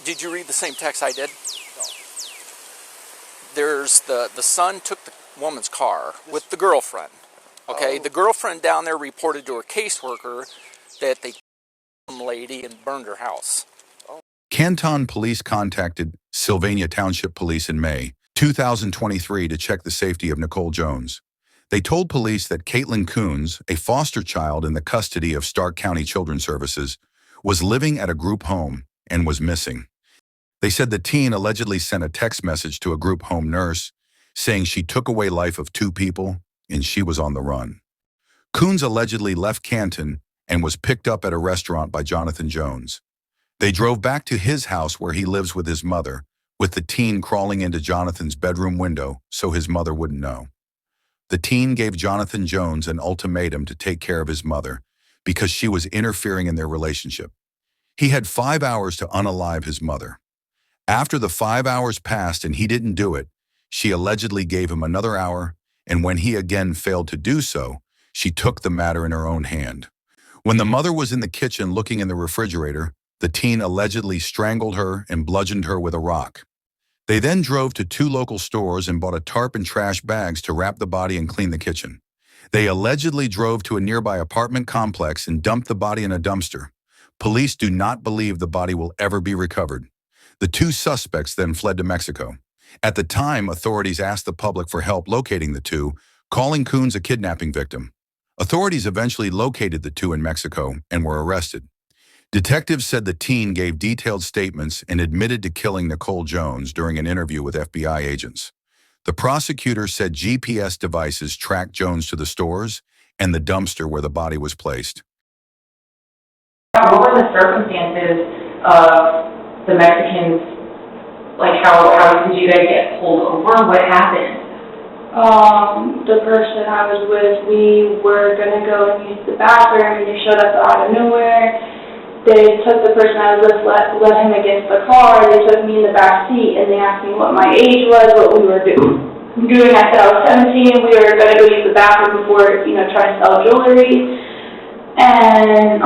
Did you read the same text I did? No. There's the son took the woman's car with the girlfriend. Okay, the girlfriend down there reported to her caseworker that they killed the lady and burned her house. Canton police contacted Sylvania Township Police in May 2023 to check the safety of Nicole Jones. They told police that Caitlin Coons, a foster child in the custody of Stark County Children's Services, was living at a group home and was missing. They said the teen allegedly sent a text message to a group home nurse saying she took away life of 2 people and she was on the run. Coons allegedly left Canton and was picked up at a restaurant by Jonathan Jones. They drove back to his house where he lives with his mother, with the teen crawling into Jonathan's bedroom window so his mother wouldn't know. The teen gave Jonathan Jones an ultimatum to take care of his mother because she was interfering in their relationship. He had 5 hours to unalive his mother. After the 5 hours passed and he didn't do it, she allegedly gave him another hour, and when he again failed to do so, she took the matter in her own hand. When the mother was in the kitchen looking in the refrigerator, the teen allegedly strangled her and bludgeoned her with a rock. They then drove to 2 local stores and bought a tarp and trash bags to wrap the body and clean the kitchen. They allegedly drove to a nearby apartment complex and dumped the body in a dumpster. Police do not believe the body will ever be recovered. The 2 suspects then fled to Mexico. At the time, authorities asked the public for help locating the 2, calling Coons a kidnapping victim. Authorities eventually located the 2 in Mexico and were arrested. Detectives said the teen gave detailed statements and admitted to killing Nicole Jones during an interview with FBI agents. The prosecutor said GPS devices tracked Jones to the stores and the dumpster where the body was placed. What were the circumstances of the Mexicans? Like, how did you guys get pulled over? What happened? The person I was with, we were going to go and use the bathroom, and they showed up out of nowhere. They took the person I was with, led him against the car. They took me in the back seat, and they asked me what my age was, what we were doing. I said I was 17. We were going to go use the bathroom before, trying to sell jewelry. And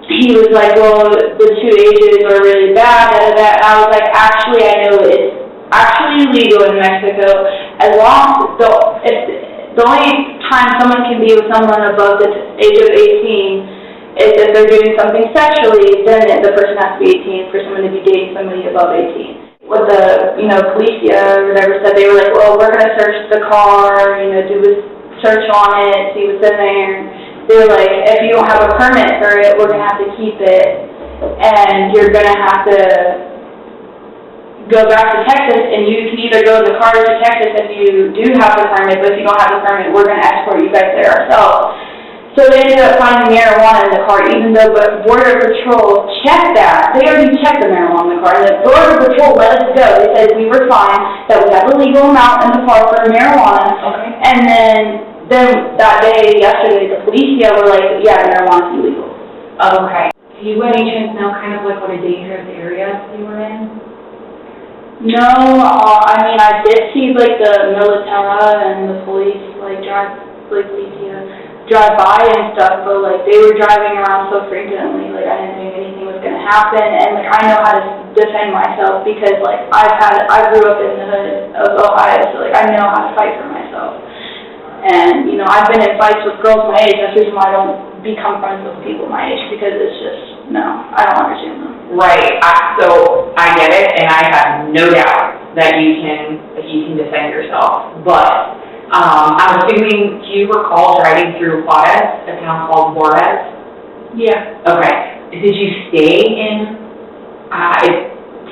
he was like, well, the 2 ages are really bad. I was like, actually, I know it's actually illegal in Mexico. As long the only time someone can be with someone above the age of 18 is if they're doing something sexually, then the person has to be 18 for someone to be dating somebody above 18. What the, policia or whatever said, they were like, well, we're going to search the car, do a search on it, see what's in there. They were like, if you don't have a permit for it, we're going to have to keep it, and you're going to have to go back to Texas, and you can either go in the car to Texas if you do have the permit, but if you don't have the permit, we're going to escort you guys there ourselves. So they ended up finding marijuana in the car, even though Border Patrol checked that. They already checked the marijuana in the car, and the Border Patrol let us go. They said we were fine, that we have a legal amount in the car for marijuana, Okay. And then that day, yesterday, the policia were like, yeah, marijuana's illegal. Okay. Do you by any chance know kind of like what a dangerous area you were in? No, I did see like the militella and the police drive by and stuff, but like they were driving around so frequently, like I didn't think anything was gonna happen, and like I know how to defend myself because like I grew up in the hood of Ohio, so like I know how to fight for myself. And, I've been in fights with girls my age. That's the reason why I don't become friends with people my age, because it's just, no, I don't understand them. Right. So I get it, and I have no doubt that you can defend yourself. But I'm assuming, do you recall driving through Juarez, a town called Juarez? Yeah. Okay. Did you stay in?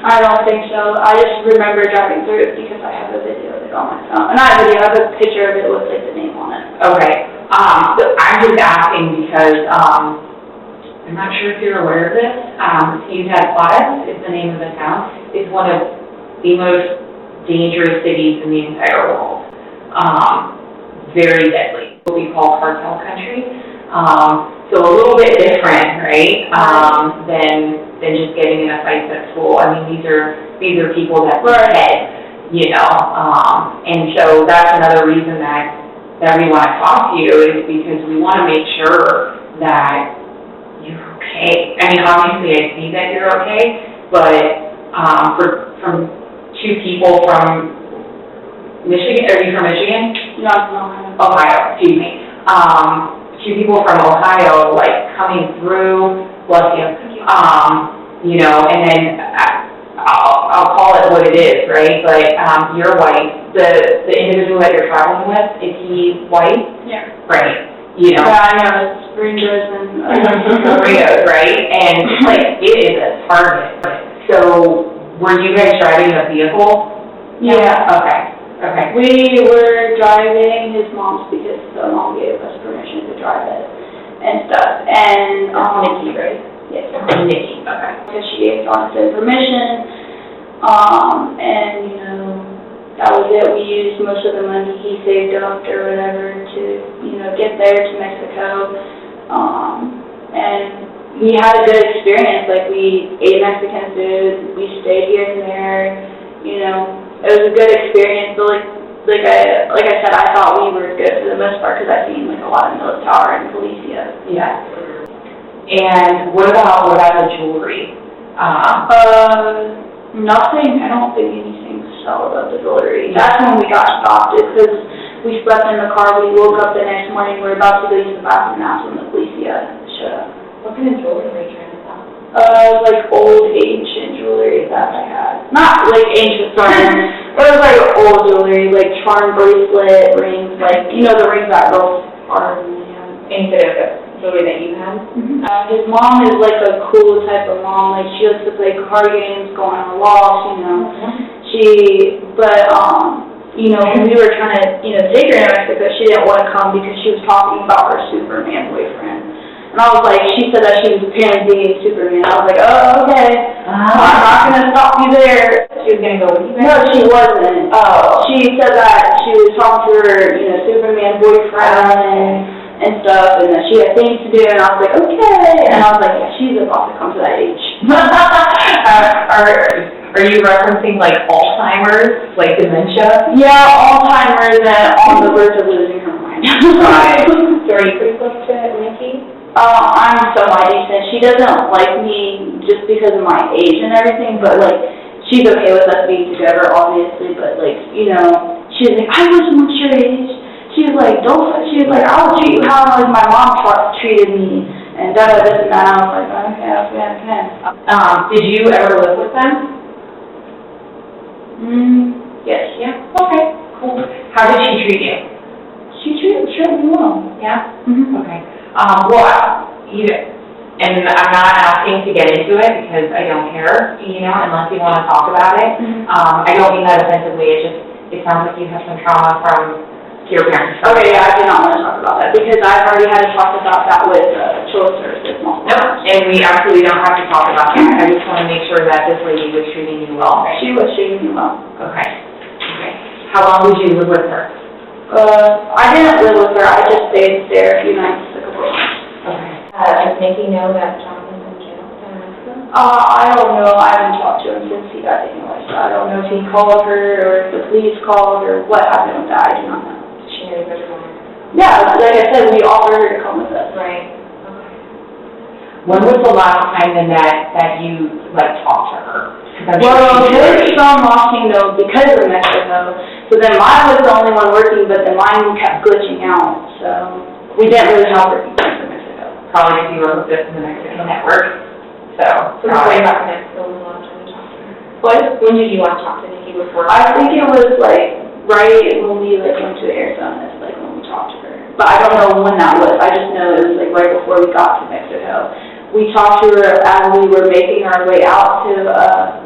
I don't think so. I just remember driving through it because I have a video of it on my phone. And I have a picture of it with like the name on it. Okay. So I'm just asking because I'm not sure if you're aware of this. Ciudad Juarez is the name of the town. It's one of the most dangerous cities in the entire world. Very deadly. What we call cartel country. So a little bit different, right? Than just getting in a fight at school. I mean, these are people that were ahead, and so that's another reason that we want to talk to you, is because we want to make sure that you're okay. I mean, obviously I see that you're okay, but, from two people from Michigan, are you from Michigan? No. Ohio, excuse me. Two people from Ohio, like, coming through, bless you, you know, and then I'll call it what it is, right? But, you're white. The individual that you're traveling with, is he white? Yeah. Right. You know? Yeah, I know, it's Rangers and... Rios, right? And, like, it is a target. So, were you guys driving a vehicle? Yeah. Okay. We were driving his mom's because the mom gave us permission to drive it and stuff. And, Nikki, right? Yes. Nikki, okay. Because she gave us permission, and, you know, that was it. We used most of the money he saved up or whatever to, you know, get there to Mexico. And we had a good experience. Like, we ate Mexican food, we stayed here and there, you know. It was a good experience, but like I said, I thought we were good for the most part because I've seen like a lot of military and policia. Yeah. And what about the jewelry? Nothing. I don't think anything sell about the jewelry. That's when we got stopped because we slept in the car. We woke up the next morning. We were about to go use the bathroom. That's when the policia showed up. What kind of jewelry were you trying to sell? Like old ancient jewelry that I had. Not like ancient, sorry. It was like old jewelry, like charm bracelet, rings, like, you know, the rings that girls are in the Instead of the jewelry that you had? His mom is like a cool type of mom, like she likes to play card games, go on her walks, you know. You know, when we were trying to, you know, take her to Mexico, she didn't want to come because she was talking about her Superman boyfriend. And I was like, she said that she was apparently dating Superman. I was like, oh, okay. I'm not going to stop you there. She was going to go with you guys? No, she wasn't. Oh. She said that she was talking to her, you know, Superman boyfriend and stuff, and that she had things to do, and I was like, okay. And I was like, yeah, she's about to come to that age. Are you referencing, like, Alzheimer's, like dementia? Yeah, Alzheimer's and on the verge of losing her mind. Right. So are you pretty close to Nikki? I'm semi-decent. She doesn't like me just because of my age and everything, but, like, she's okay with us being together, obviously, but, like, you know, she's like, I wish much your age. She's like, I'll treat you how, like, my mom treated me, and this and that. I was like, okay. Did you ever live with them? Yes. Yeah. Okay, cool. How did she treat you? She treated me well. Yeah? Mm-hmm. Okay. And I'm not asking to get into it because I don't care, you know, unless you want to talk about it. Mm-hmm. I don't mean that offensively. It sounds like you have some trauma from your parents. Okay, yeah, I do not want to talk about that because I've already had to talk about that with children's services. No, and we absolutely don't have to talk about that. I just want to make sure that this lady was treating you well. She was treating me well. Okay. How long did you live with her? I didn't live with her. I just stayed there a few nights, a couple of months. Okay. Does Nikki know that Jonathan's in jail in Mexico? I don't know. I haven't talked to him since he got anyway, so I don't know if he called her or if the police called or what happened with that. I do not know. Does she know you guys are going? Yeah, like I said, we offered her to come with us. Right. Okay. When was the last time then that you, like, talked to her? Well, there was some watching though because of Mexico. So then mine was the only one working, but then mine kept glitching out. So we didn't really have working for Mexico. Probably because you were hooked up to the Mexican network. So way back in Mexico, when you want to talk to her? What? When did you want to talk to Nikki before? I think it was like right when we like went to Arizona, it's like when we talked to her. But I don't know when that was. I just know it was like right before we got to Mexico. We talked to her as we were making our way out to,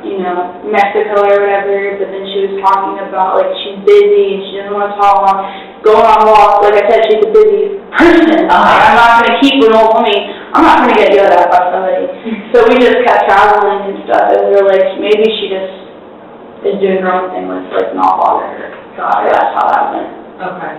you know, Mexico or whatever, but then she was talking about, like, she's busy and she doesn't want to talk, going on walks. Like I said, she's a busy person. I'm not going to keep an old woman. I'm not going to get yelled at by somebody. So we just kept traveling and stuff, and we were like, maybe she just is doing her own thing with, like, not bothering her. God, that's how that went. Okay.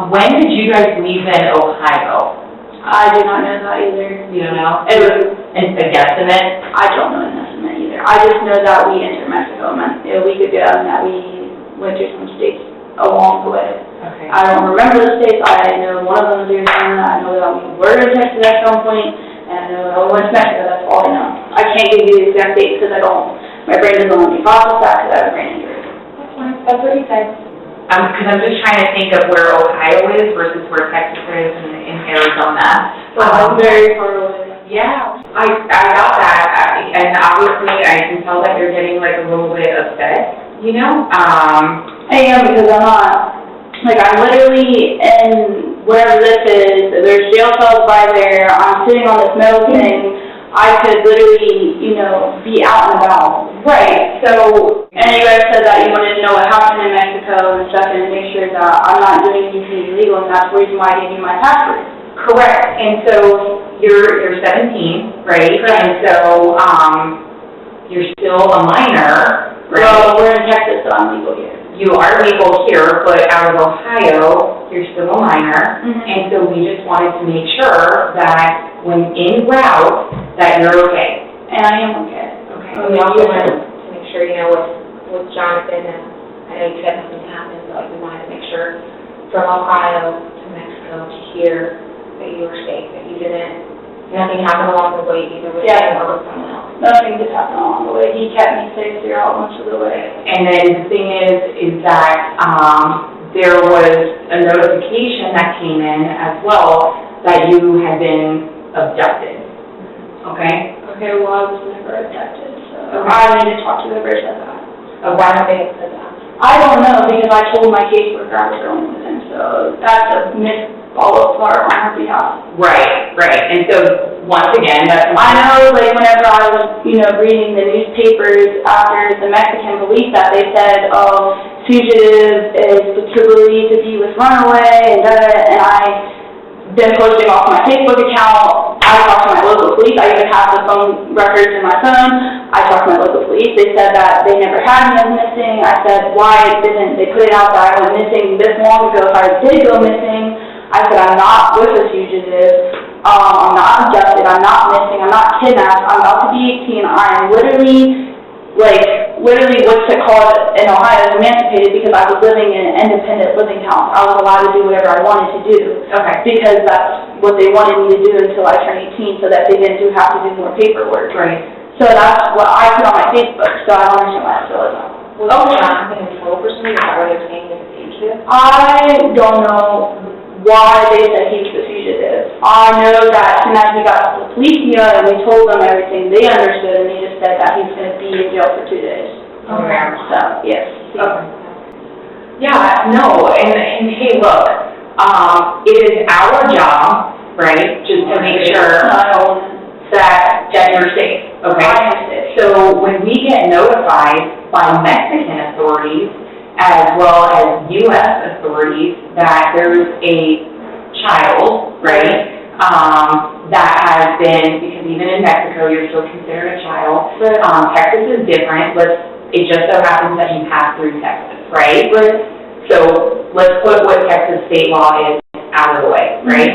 When did you guys leave in Ohio? I do not know that either. You don't know? It was a guesstimate? I don't know an estimate either. I just know that we entered Mexico a week ago and that we went through some states along the way. Okay. I don't remember the states. I know one of them is Arizona. I know that we were in Texas at some point, and I know that we went to Mexico. That's all I know. I can't give you the exact date because my brain doesn't let me process that because I have a brain injury. That's fine, that's what he said. Because I'm just trying to think of where Ohio is versus where Texas is in Arizona. I'm very far away. Yeah, I got that, and obviously I can tell that you're getting like a little bit upset, you know? I am because I'm literally in wherever this is, there's jail cells by there, I'm sitting on this metal thing, I could literally, be out and about. Right, so, And you guys said that you wanted to know what happened in Mexico and stuff and make sure that I'm not doing anything illegal, and that's the reason why I gave you my password. correct, and so you're 17, right? Correct. And so, you're still a minor, right? Well, we're in Texas, so I'm legal here. You are legal here, but out of Ohio, you're still a minor. Mhm. And so we just wanted to make sure that when en route, that you're okay. And I am okay. Okay. And we also wanted to make sure, with Jonathan, and I know you said nothing happened, but we wanted to make sure from Ohio to Mexico to here that you were safe, that you nothing happened along the way either with him or with someone else. Nothing did happen along the way. He kept me safe throughout most of the way. And then the thing is that there was a notification that came in as well that you had been abducted. Okay? Okay, well, I was never abducted, so Okay. I need to talk to whoever said that. Why don't they have said that? I don't know, because I told my caseworker I was going with him, so that's a misfollow part on her behalf. Right. And so, once again, that's... I know, whenever I was, reading the newspapers after the Mexican police that they said, fugitive is believed to be with runaway, and I've been posting off my Facebook account. I talked to my local police. I even have the phone records in my phone. I talked to my local police. They said that they never had me as missing. I said, why didn't they put it out that I went missing this long ago if I did go missing? I said, I'm not with a fugitive. I'm not abducted. I'm not missing. I'm not kidnapped. I'm about to be 18. I am literally what's it called in Ohio, emancipated, because I was living in an independent living house. I was allowed to do whatever I wanted to do. Okay. Because that's what they wanted me to do until I turned 18, so that they didn't have to do more paperwork. Right. So that's what I put on my Facebook, so I don't understand why I feel like that. Was Jonathan in total for something? Is that what they're saying is a fugitive? I don't know why they said he was a fugitive. I know that as soon as we got to the police unit and we told them everything, they understood, and they just said that he's going to be in jail for 2 days. Okay. So, yes. Okay. Yeah, no, and hey, look, it is our job, right, just to make sure that you're safe, okay? I am safe. So when we get notified by Mexican authorities as well as U.S. authorities that there's a child, right, that has been, because even in Mexico you're still considered a child. Texas is different. It just so happens that you pass through Texas, right? So let's put what Texas state law is out of the way, right?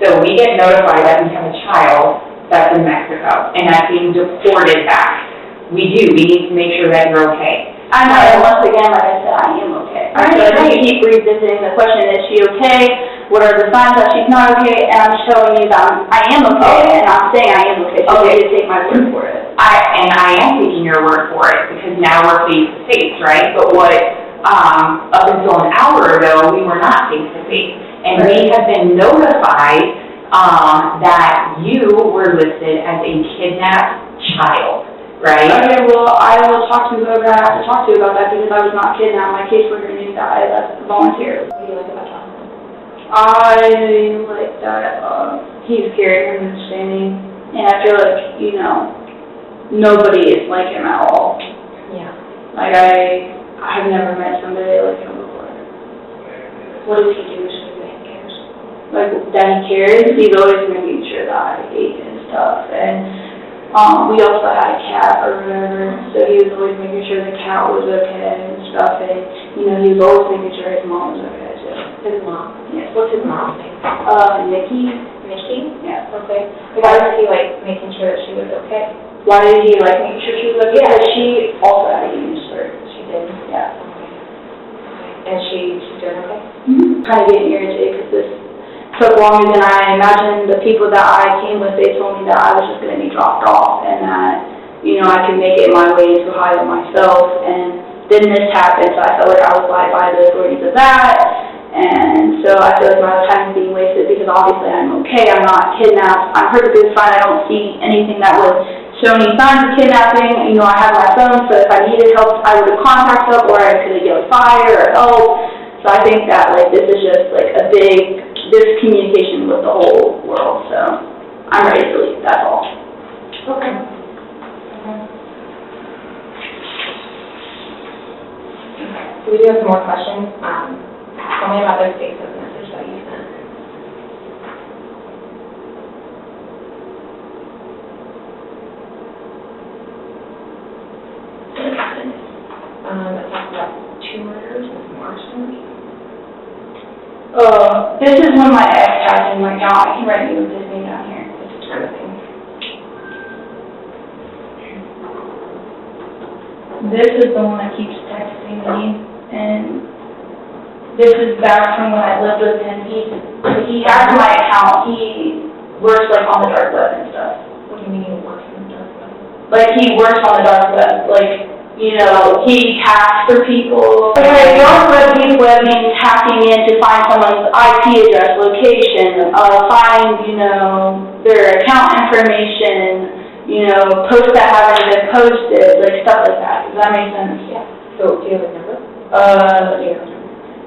So we get notified that we have a child that's in Mexico and that's being deported back. We need to make sure that you're okay. I know, once again, like I said, I am okay. I feel like we keep revisiting the question, is she okay? What are the signs that she's not okay? And I'm showing you that I am okay, and I'm saying I am okay, so you need to take my word for it. I am taking your word for it, because now we're face to face, right? But up until an hour ago, we were not face to face. And we have been notified that you were listed as a kidnapped child, right? Okay, well, I will talk to whoever I have to talk to about that, because I was not kidnapped. My caseworker knew that I left volunteer. What do you like about Jonathan? I like that he's caring and understanding, and I feel like, nobody is like him at all. Yeah. Like, I've never met somebody like him before. What does he do to show that he cares? Like, that he cares, he's always making sure that I ate and stuff, and we also had a cat or whatever, so he was always making sure the cat was okay and stuff, and, he was always making sure his mom was okay, too. His mom? Yes. What's his mom's name? Nikki? Nikki? Yeah. Okay. Why was he, making sure that she was okay? Why did he, make sure she was okay? Yeah. Because she also had a eating disorder. She did? Yeah. Okay. And she's doing okay? Kind of getting irritated because took longer than I imagined. The people that I came with, they told me that I was just going to be dropped off and that, I could make it my way to Ohio myself. And then this happened, so I felt like I was lied by the authorities of that. And so I feel like my time is being wasted because obviously I'm okay, I'm not kidnapped, I'm perfectly fine, I don't see anything that would show any signs of kidnapping. I have my phone, so if I needed help, I would have contacted up, or I could have yelled fire or help. So I think that, this is just, a big miscommunication with the whole world, so I'm ready to leave, that's all. Okay. So we do have some more questions. Tell me about those Facebook message that you sent. What happened? It talks about 2 murders and some arsons. This is when my ex has in my account. I can write you his name down here. This kind of thing. This is the one that keeps texting me, and this is back from when I lived with him. He has my account. He works on the dark web and stuff. What do you mean he works in the dark web? He works on the dark web. He hacks for people. Dark web, deep web means hacking in to find someone's IP address, location, find, their account information, posts that haven't been posted, stuff like that. Does that make sense? Yeah. So, do you have a number?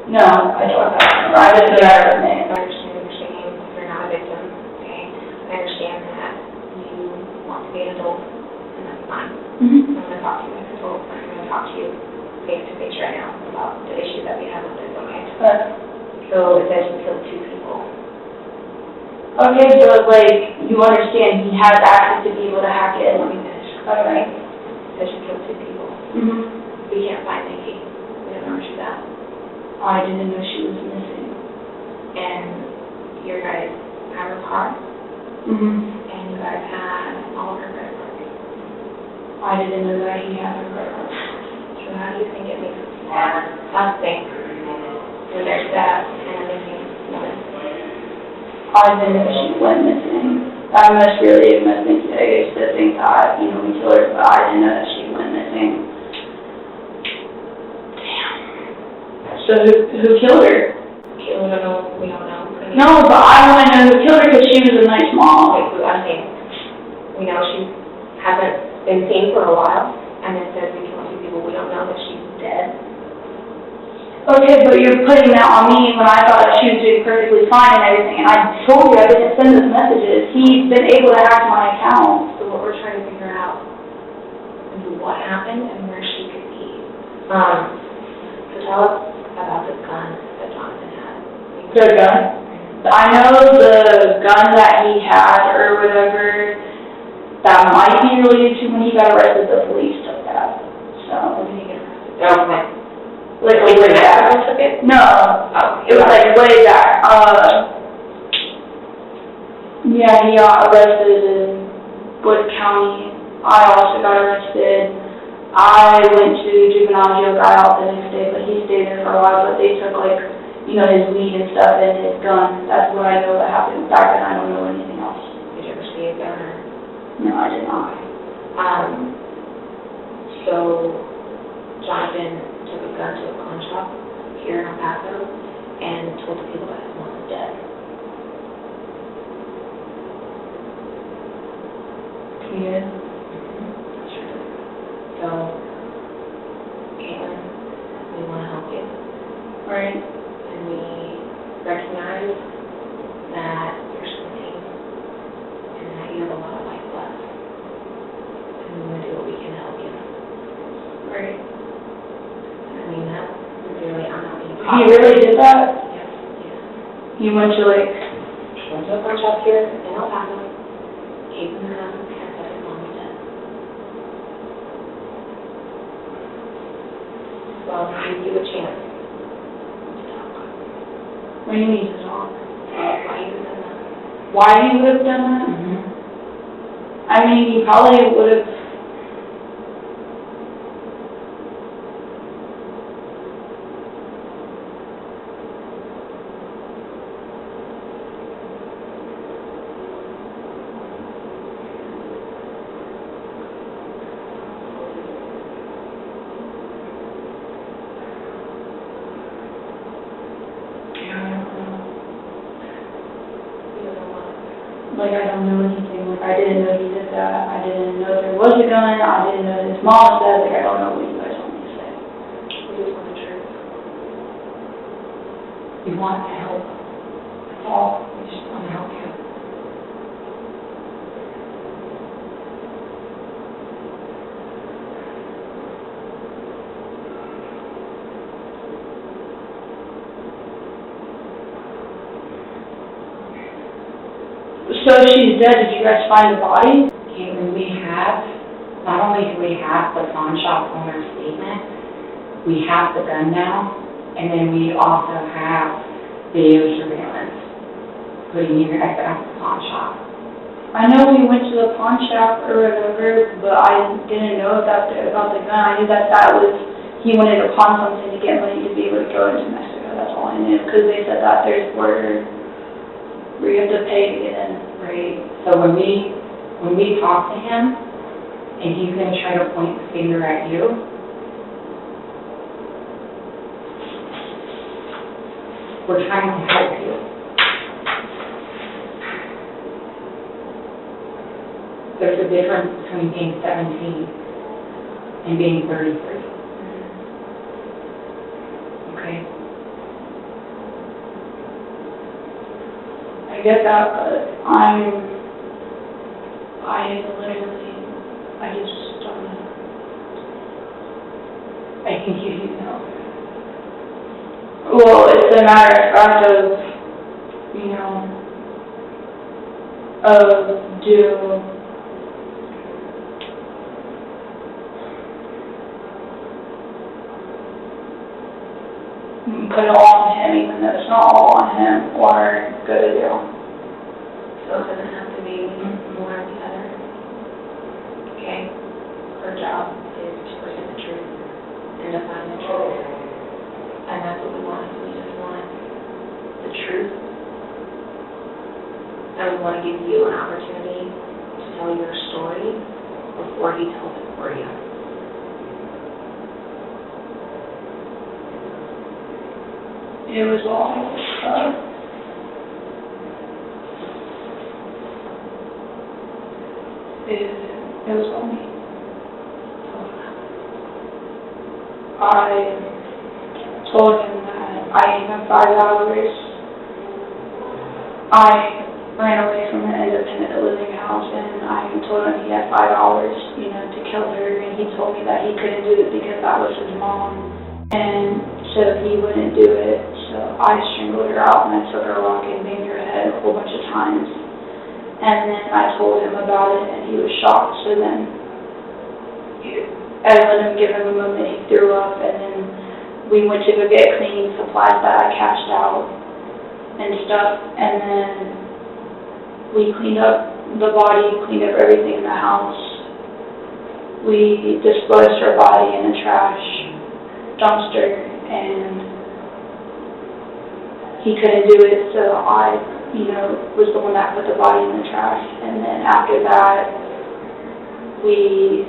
No, I don't have that number. I just know that name. I understand what you're saying. You're not a victim, okay? I understand that you want to be an adult, and that's fine. Mm-hmm. I'm going to talk to you as an adult. I'm going to talk to you face-to-face right now about the issue that we have with this, okay? So, it says you killed 2 people. Okay, so you understand he has access to be able to hack it. Let me finish. Alright. It says you killed 2 people. Mm-hmm. We can't find Nikki. We don't know where she's at. I didn't know she was missing. And your guys have her car, Mm-hmm. and you guys had all of her credit cards. I didn't know that he had a record. So how do you think it makes us think when there's that and a missing woman? I didn't know she went missing. I must really have been I used to think that, we killed her, but I didn't know that she went missing. Damn. So who killed her? Okay, we don't know. No, but I want to know who killed her because she was a nice mom. Okay, so I'm saying, we know she hasn't been seen for a while, and it says we killed 2 people. We don't know that she's dead. Okay, but you're putting that on me when I thought she was doing perfectly fine and everything, and I told you I didn't send those messages. He's been able to hack my account. So what we're trying to figure out is what happened and where she could be. So tell us about the gun that Jonathan had. The gun? I know the gun that he had or whatever, that might be related to when he got arrested, the police took that. So, When did he get arrested? way back. Took it? No, Oh, it was way back. Yeah, he got arrested in Wood County. I also got arrested. I went to juvenile jail, got out the next day, but he stayed there for a while, but they took his weed and stuff and his gun. That's what I know that happened. Back then I don't know anything else. Did you ever see a gun or? No, I did not. So Jonathan took a gun to a pawn shop here in El Paso and told the people that his mom was dead. He did? Sure did. So, Caitlin, we want to help you. Right. And we recognize that you're squinting and that you have a lot of life left. And we want to do what we can to help you. Right. I mean that sincerely, I'm not being He really did that? Yes, yes. He went to He went to a pawn shop here in El Paso, gave him the gun, and said his mom was dead. Well, give you a chance to talk. What do you mean to talk? Why you done that? Why he would have done that? Mm-hmm. I mean, he probably would have. like, I don't know anything, like, I didn't know he did that, I didn't know there was a gun, I didn't know his mom said, like, I don't know what you guys want me to say. We just want the truth. We want to help. That's all. We just want to help you. So she's dead, did you guys find the body? Caitlin, we have, not only do we have the pawn shop owner's statement, we have the gun now, and then we also have video surveillance, putting you guys at the pawn shop. I know we went to the pawn shop or whatever, but I didn't know about the gun. I knew that was, he wanted to pawn something to get money to be able to go into Mexico, that's all I knew, because they said that there's border where you have to pay to get in. Right? So when we talk to him, and he's gonna try to point the finger at you, we're trying to help you. There's a difference between being 17 and being 33. Okay? I get that, but I just don't know. I think you know. Well, it's a matter of fact of, you know, put it all on him, even though it's not all on him, or go to jail. So it doesn't have to be one or the other. Okay? Her job is to present the truth and to find the truth. And that's what we want. We just want the truth. And we want to give you an opportunity to tell your story before he tells it for you. It was all, it was all me. I told him that I had 5 hours. I ran away from an independent living house, and I told him he had 5 hours, you know, to kill her, and he told me that he couldn't do it because that was his mom, and so he wouldn't do it. So I strangled her out, and I took her rock and banged her head a whole bunch of times. And then I told him about it, and he was shocked. So then I let him give him a moment. He threw up, and then we went to go get cleaning supplies that I cashed out and stuff. And then we cleaned up the body, cleaned up everything in the house. We disposed her body in a trash dumpster, and he couldn't do it, so I, you know, was the one that put the body in the trash. And then after that, we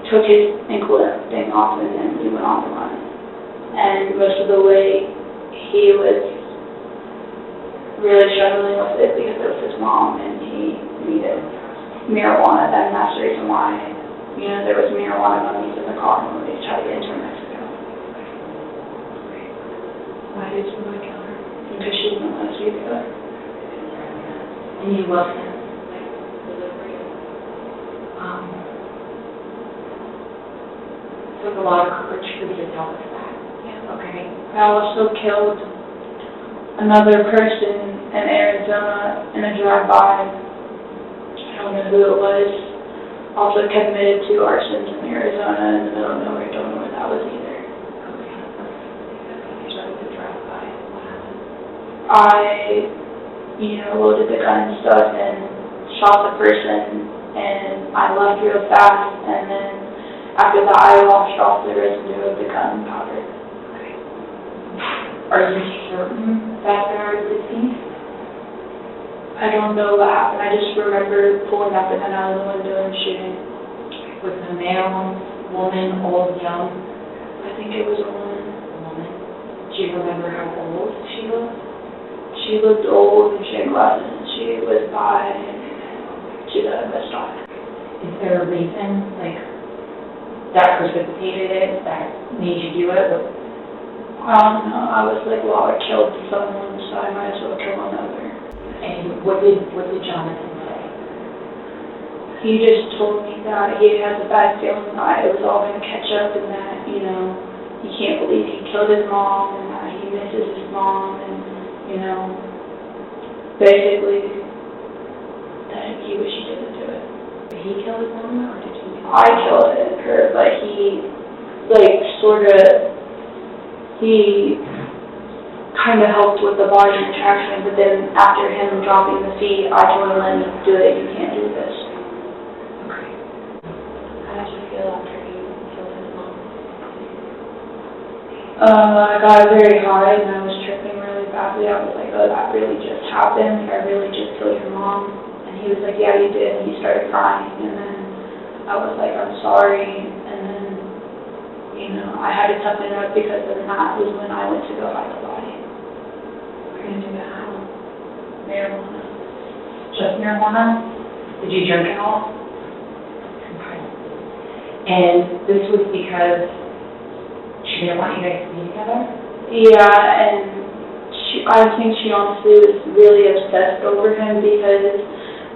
took his ankle thing off, and then we went on the run. And most of the way, he was really struggling with it because it was his mom, and he needed marijuana. And that's the reason why, you know, there was marijuana gummies in the car when we tried to get into Mexico. Why did you want to kill her? Because she didn't want us to do it. And you love him. Took a lot of courage for you to tell us that. Yeah. Okay? I also killed another person in Arizona in a drive-by. I don't know who it was. Also committed 2 arsons in Arizona in the middle of nowhere. Don't know where that was either. I, you know, loaded the gun and stuff and shot the person, and I left real fast, and then after that I washed off the residue of the gunpowder. Are you certain that they're deceased? I don't know what happened. I just remember pulling out the gun out of the window and shooting. Was it a male, woman, old, young? I think it was a woman. A woman. Do you remember how old she was? She looked old and she had glasses and she was by to the bus stop. Is there a reason, like, that precipitated it, that made you do it? I don't know, I was like, well, I killed someone, so I might as well kill another. And what did Jonathan say? He just told me that he has a bad feeling that it was all going to catch up and that, you know, he can't believe he killed his mom and that he misses his mom and, you know, basically that he wish he didn't do it. Did he kill his mom or did you? I killed her, but he, like, he kind of helped with the body retraction, but then after him dropping the feet, I told him, let me do it, you can't do this. Okay. How did you feel after you killed his mom? I got very high and I was tripping really badly. I was like, oh, that really just happened. I really just killed your mom. And he was like, yeah, you did. And he started crying. And then I was like, I'm sorry. And then, you know, I had to toughen up because then that was when I went to go hide the body. We're gonna do that how? Marijuana. Just marijuana? Did you drink at all? Okay. And this was because she didn't want you guys to be together? Yeah, and I think she honestly was really obsessed over him because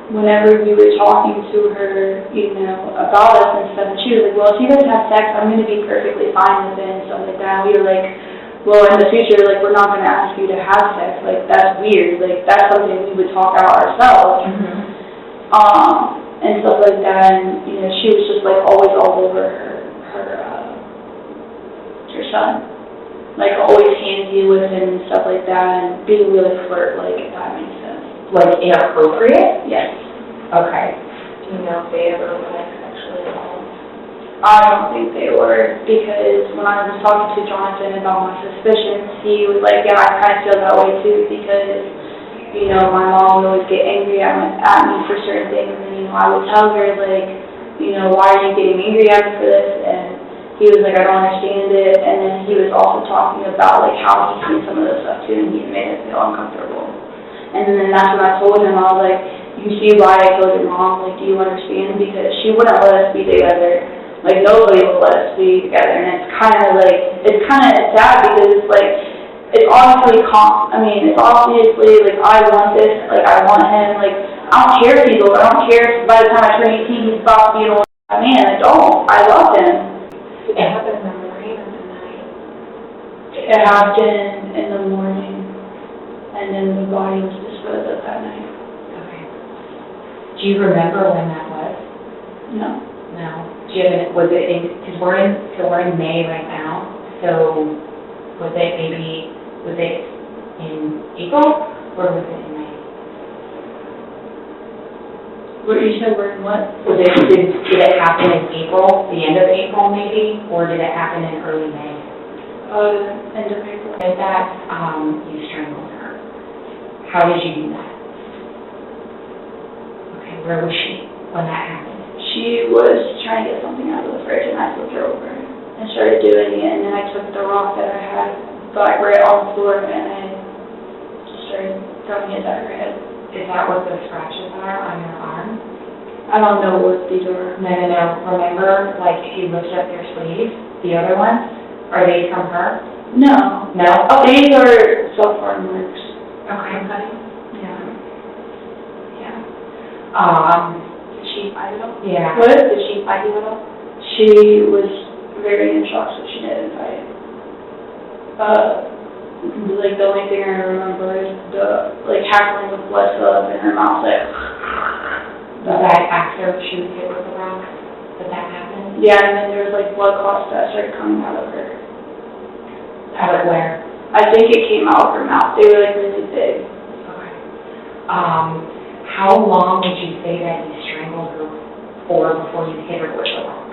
whenever we were talking to her, you know, about us and stuff, and she was like, well, if you guys have sex, I'm going to be perfectly fine with it and stuff like that. We were like, well, in the future, like, we're not going to ask you to have sex. Like, that's weird. Like, that's something we would talk out ourselves. And stuff like that. And, you know, she was just, like, always all over her son. Like, always handsy with him and stuff like that, and being really flirt-like, if that makes sense. Like inappropriate? Yes. Okay. Do you know if they ever were like sexually involved? I don't think they were, because when I was talking to Jonathan about my suspicions, he was like, yeah, I kind of feel that way too, because, you know, my mom would always get angry at me for certain things, and, you know, I would tell her, like, you know, why are you getting angry at me for this, and he was like, I don't understand it, and then he was also talking about, like, how he's seen some of this stuff too, and he made it feel uncomfortable. And then that's when I told him, I was like, you see why I killed your mom, like, do you understand? Because she wouldn't let us be together. Like, nobody will let us be together, and it's kind of sad because it's like, it's obviously, it's obviously, like, I want this, like, I want him, like, I don't care if he's old, I don't care if by the time I turn 18, he's about to be an old man, I don't, I love him. Did it happen in the morning or the night? It happened in the morning, and then the body was disposed of that night. Okay. Do you remember when that was? No. No. Do you have was it in, because we're in May right now, so was it in April, or was it in May? What you said, we're in what? Did it happen in April, the end of April maybe, or did it happen in early May? End of April. Is that, you strangled her? How did you do that? Okay, where was she when that happened? She was trying to get something out of the fridge, and I flipped her over and started doing it, and then I took the rock that I had, like, right on the floor, and I just started throwing it at her head. Is that what the scratches are on your arm? I don't know what these are. No. Remember, like, if you lift up your sleeves, the other ones, are they from her? No. No? Oh, these are self-harm marks. Okay. Yeah. Did she fight at all? Yeah. What? Did she fight you at all? She was very in shock, so she didn't fight. Like, the only thing I remember is the, like, hackling with blood cells in her mouth, like. Was that after she was hit with the rock? Did that happen? Yeah, and then there was, like, blood clots that started coming out of her. Out of where? I think it came out of her mouth. They were, like, really big. Okay. How long would you say that you strangled her for before you hit her with the rock?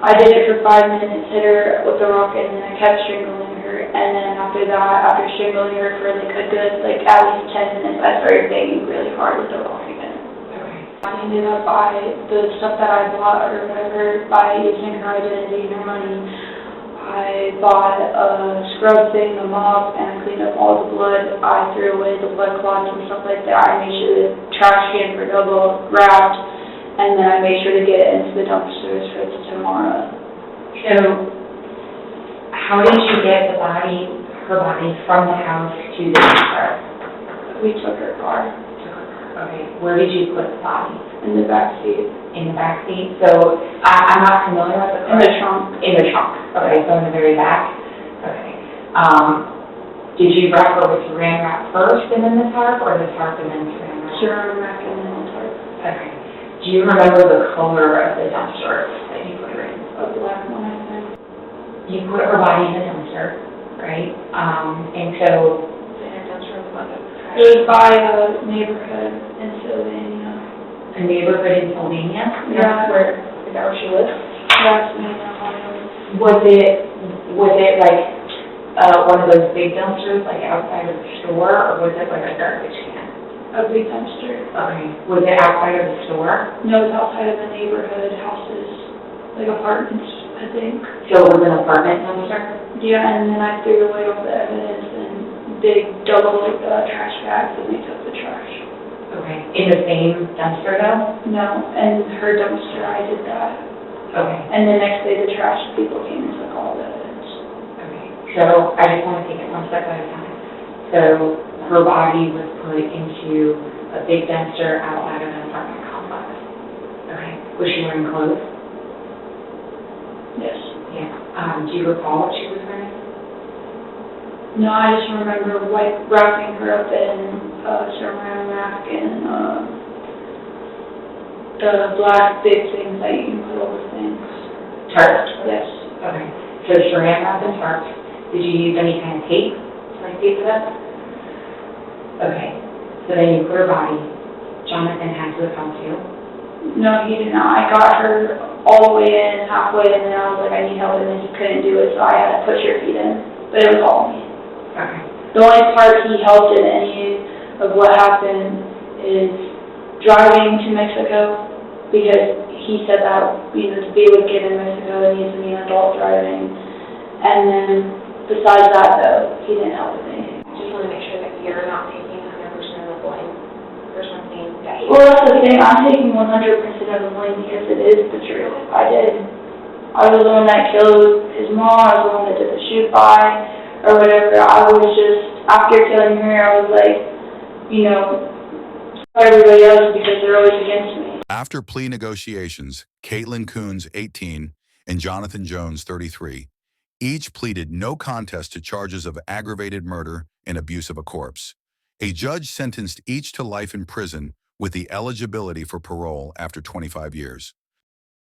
I did it for 5 minutes, hit her with the rock, and then I kept strangling her. And then after that, after strangling her for, like, a good, like, at least 10 minutes, I started banging really hard with the rock again. Okay. I ended up by the stuff that I bought or whatever, by using her identity and her money, I bought a scrub thing, a mop, and I cleaned up all the blood. I threw away the blood clots and stuff like that. I made sure the trash cans were double wrapped, and then I made sure to get it into the dumpsters for tomorrow. So, how did you get her body from the house to the dumpster? We took her car Okay, where did you put the body? in the back seat, In the back seat? So, I'm not familiar with the car. in the trunk. In the trunk, okay, so in the very back? Okay. Did you wrap her with saran wrap first and then the tarp, or the tarp and then saran wrap? Sure, back in the tarp. Okay. Do you remember the color of the dumpster that you put her in? A black one, I think. You put her body in the dumpster, right? And so, In a dumpster with a bucket of trash. It was by a neighborhood in Sylvania. a neighborhood in Sylvania? Yeah. Is that where she lives? That's in Ohio. Was it like, one of those big dumpsters, like outside of the store, or was it like a garbage can? A big dumpster. Okay. Was it outside of the store? No, it was outside of the neighborhood houses, like apartments, I think. So it was an apartment dumpster? Yeah, and then I threw away all the evidence in big double trash bags, and they took the trash. Okay. In the same dumpster though? No, and her dumpster, I did that. Okay. And the next day, the trash people came and took all the evidence. Okay. So I just want to take it one step at a time. So her body was put into a big dumpster outside of an apartment complex. Okay. Was she wearing clothes? Yes. Yeah. Do you recall what she was wearing? No, I just remember wrapping her up in saran wrap and the black big things that you can put over things. Tarp? Yes. Okay. So saran wrap and tarp. Did you use any kind of tape to like tape it up? Okay. So then you put her body. Jonathan had to help you. No, he did not. I got her all the way in, halfway, and then I was like, I need help, and then he couldn't do it, so I had to push her feet in. But it was all me. Okay. The only part he helped in any of what happened is driving to Mexico, because he said that, to be able to get in Mexico, it needs to be an adult driving. And then, besides that, though, he didn't help with anything. Just want to make sure that you're not taking 100% of the blame for something that you... Well, that's the thing, I'm taking 100% of the blame because it is the truth. I did. I was the one that killed his mom, I was the one that did the shoot by, or whatever. I was just, after killing her, I was like, everybody else because they're always against me. After plea negotiations, Caitlin Coons, 18, and Jonathan Jones, 33, each pleaded no contest to charges of aggravated murder and abuse of a corpse. A judge sentenced each to life in prison with the eligibility for parole after 25 years.